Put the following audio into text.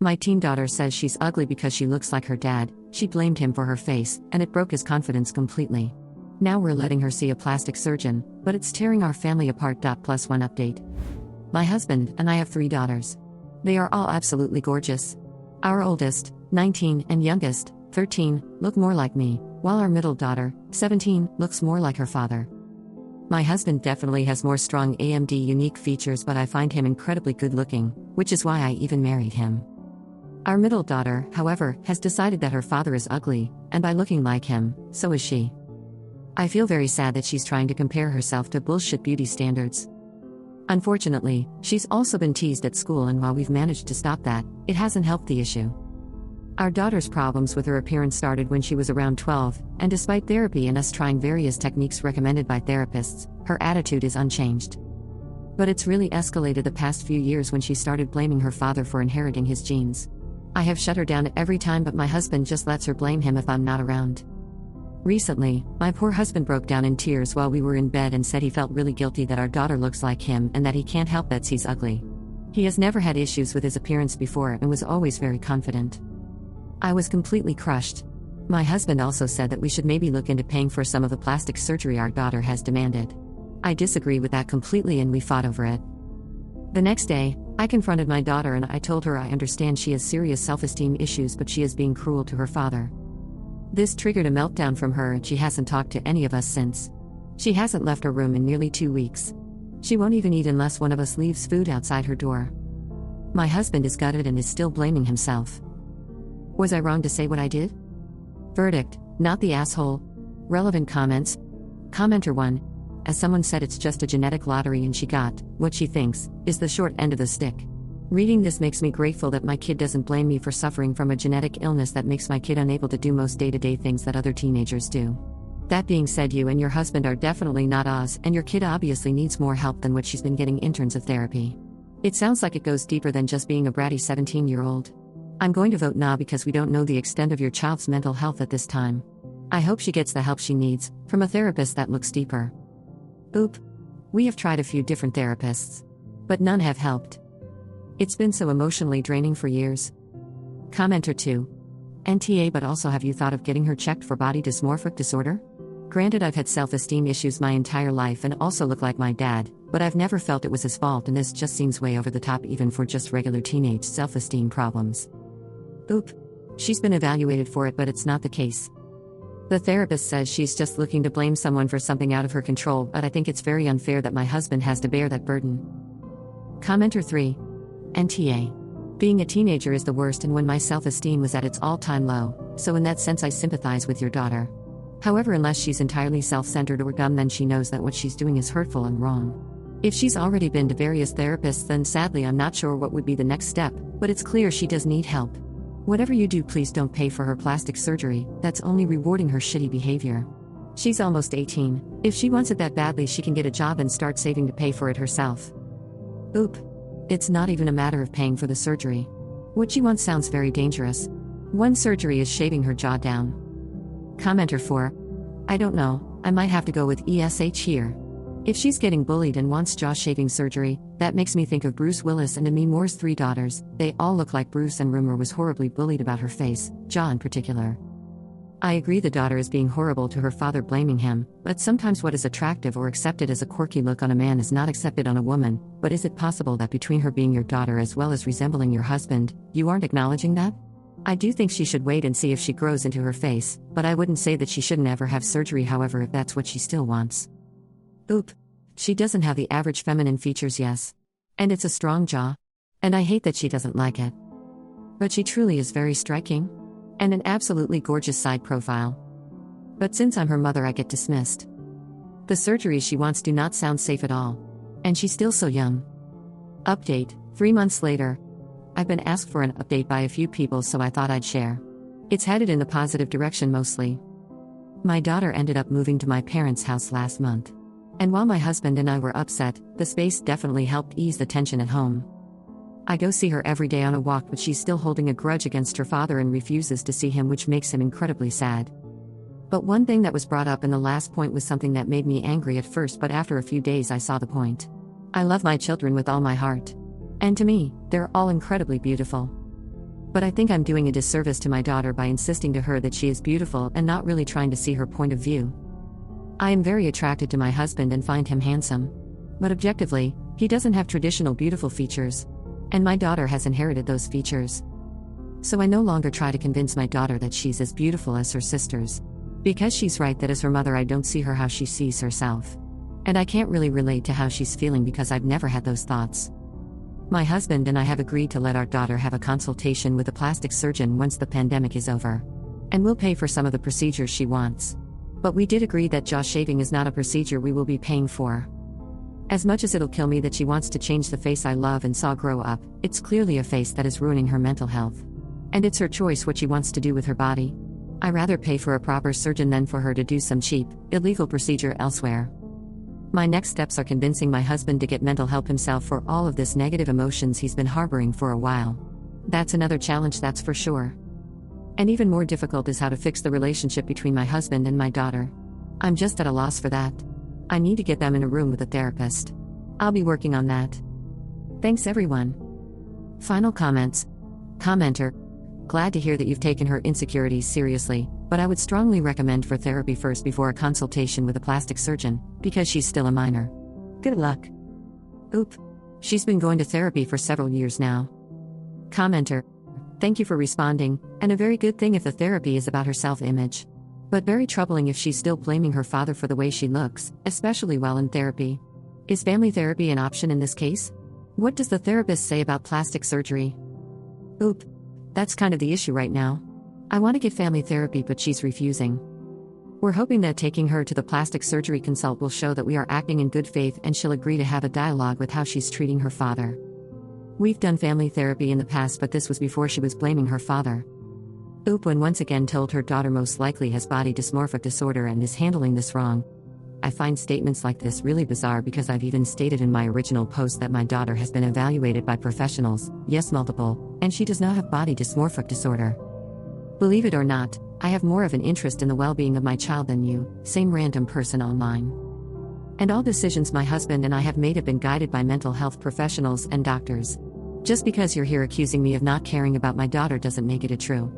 My teen daughter says she's ugly because she looks like her dad. She blamed him for her face, and it broke his confidence completely. Now we're letting her see a plastic surgeon, but it's tearing our family apart. Plus one update. My husband and I have 3 daughters. They are all absolutely gorgeous. Our oldest, 19, and youngest, 13, look more like me, while our middle daughter, 17, looks more like her father. My husband definitely has more strong AMD unique features, but I find him incredibly good looking, which is why I even married him. Our middle daughter, however, has decided that her father is ugly, and by looking like him, so is she. I feel very sad that she's trying to compare herself to bullshit beauty standards. Unfortunately, she's also been teased at school, and while we've managed to stop that, it hasn't helped the issue. Our daughter's problems with her appearance started when she was around 12, and despite therapy and us trying various techniques recommended by therapists, her attitude is unchanged. But it's really escalated the past few years when she started blaming her father for inheriting his genes. I have shut her down every time, but my husband just lets her blame him if I'm not around. Recently, my poor husband broke down in tears while we were in bed and said he felt really guilty that our daughter looks like him and that he can't help that she's ugly. He has never had issues with his appearance before and was always very confident. I was completely crushed. My husband also said that we should maybe look into paying for some of the plastic surgery our daughter has demanded. I disagree with that completely, and we fought over it. The next day, I confronted my daughter and I told her I understand she has serious self-esteem issues, but she is being cruel to her father. This triggered a meltdown from her, and she hasn't talked to any of us since. She hasn't left her room in nearly 2 weeks. She won't even eat unless one of us leaves food outside her door. My husband is gutted and is still blaming himself. Was I wrong to say what I did? Verdict: not the asshole. Relevant comments. Commenter 1. As someone said, it's just a genetic lottery and she got what she thinks is the short end of the stick. Reading this makes me grateful that my kid doesn't blame me for suffering from a genetic illness that makes my kid unable to do most day-to-day things that other teenagers do. That being said, you and your husband are definitely not Oz, and your kid obviously needs more help than what she's been getting in terms of therapy. It sounds like it goes deeper than just being a bratty 17-year-old. I'm going to vote nah because we don't know the extent of your child's mental health at this time. I hope she gets the help she needs, from a therapist that looks deeper. Oop. We have tried a few different therapists, but none have helped. It's been so emotionally draining for years. Commenter 2. NTA, but also have you thought of getting her checked for body dysmorphic disorder? Granted, I've had self-esteem issues my entire life and also look like my dad, but I've never felt it was his fault, and this just seems way over the top even for just regular teenage self-esteem problems. Oop. She's been evaluated for it, but it's not the case. The therapist says she's just looking to blame someone for something out of her control, but I think it's very unfair that my husband has to bear that burden. Commenter 3. NTA. Being a teenager is the worst, and when my self-esteem was at its all-time low, so in that sense I sympathize with your daughter. However, unless she's entirely self-centered or dumb, then she knows that what she's doing is hurtful and wrong. If she's already been to various therapists, then sadly I'm not sure what would be the next step, but it's clear she does need help. Whatever you do, please don't pay for her plastic surgery. That's only rewarding her shitty behavior. She's almost 18. If she wants it that badly, she can get a job and start saving to pay for it herself. Oop. It's not even a matter of paying for the surgery. What she wants sounds very dangerous. One surgery is shaving her jaw down. Commenter 4. I don't know, I might have to go with ESH here. If she's getting bullied and wants jaw shaving surgery, that makes me think of Bruce Willis and Demi Moore's 3 daughters. They all look like Bruce, and rumor was horribly bullied about her face, jaw in particular. I agree the daughter is being horrible to her father, blaming him, but sometimes what is attractive or accepted as a quirky look on a man is not accepted on a woman. But is it possible that between her being your daughter as well as resembling your husband, you aren't acknowledging that? I do think she should wait and see if she grows into her face, but I wouldn't say that she shouldn't ever have surgery, however, if that's what she still wants. Oop. She doesn't have the average feminine features, yes. And it's a strong jaw. And I hate that she doesn't like it. But she truly is very striking. And an absolutely gorgeous side profile. But since I'm her mother, I get dismissed. The surgeries she wants do not sound safe at all. And she's still so young. Update: 3 months later. I've been asked for an update by a few people, so I thought I'd share. It's headed in the positive direction mostly. My daughter ended up moving to my parents' house last month. And while my husband and I were upset, the space definitely helped ease the tension at home. I go see her every day on a walk, but she's still holding a grudge against her father and refuses to see him, which makes him incredibly sad. But one thing that was brought up in the last point was something that made me angry at first, but after a few days I saw the point. I love my children with all my heart. And to me, they're all incredibly beautiful. But I think I'm doing a disservice to my daughter by insisting to her that she is beautiful and not really trying to see her point of view. I am very attracted to my husband and find him handsome. But objectively, he doesn't have traditional beautiful features. And my daughter has inherited those features. So I no longer try to convince my daughter that she's as beautiful as her sisters. Because she's right that as her mother I don't see her how she sees herself. And I can't really relate to how she's feeling because I've never had those thoughts. My husband and I have agreed to let our daughter have a consultation with a plastic surgeon once the pandemic is over. And we'll pay for some of the procedures she wants. But we did agree that jaw shaving is not a procedure we will be paying for. As much as it'll kill me that she wants to change the face I love and saw grow up, it's clearly a face that is ruining her mental health. And it's her choice what she wants to do with her body. I rather pay for a proper surgeon than for her to do some cheap, illegal procedure elsewhere. My next steps are convincing my husband to get mental help himself for all of this negative emotions he's been harboring for a while. That's another challenge, that's for sure. And even more difficult is how to fix the relationship between my husband and my daughter. I'm just at a loss for that. I need to get them in a room with a therapist. I'll be working on that. Thanks everyone. Final comments. Commenter. Glad to hear that you've taken her insecurities seriously, but I would strongly recommend for therapy first before a consultation with a plastic surgeon, because she's still a minor. Good luck. Oop. She's been going to therapy for several years now. Commenter. Thank you for responding, and a very good thing if the therapy is about her self-image. But very troubling if she's still blaming her father for the way she looks, especially while in therapy. Is family therapy an option in this case? What does the therapist say about plastic surgery? Oop. That's kind of the issue right now. I want to get family therapy, but she's refusing. We're hoping that taking her to the plastic surgery consult will show that we are acting in good faith and she'll agree to have a dialogue with how she's treating her father. We've done family therapy in the past, but this was before she was blaming her father. Oop. When once again told her daughter most likely has body dysmorphic disorder and is handling this wrong. I find statements like this really bizarre because I've even stated in my original post that my daughter has been evaluated by professionals, yes multiple, and she does not have body dysmorphic disorder. Believe it or not, I have more of an interest in the well-being of my child than you, same random person online. And all decisions my husband and I have made have been guided by mental health professionals and doctors. Just because you're here accusing me of not caring about my daughter doesn't make it a true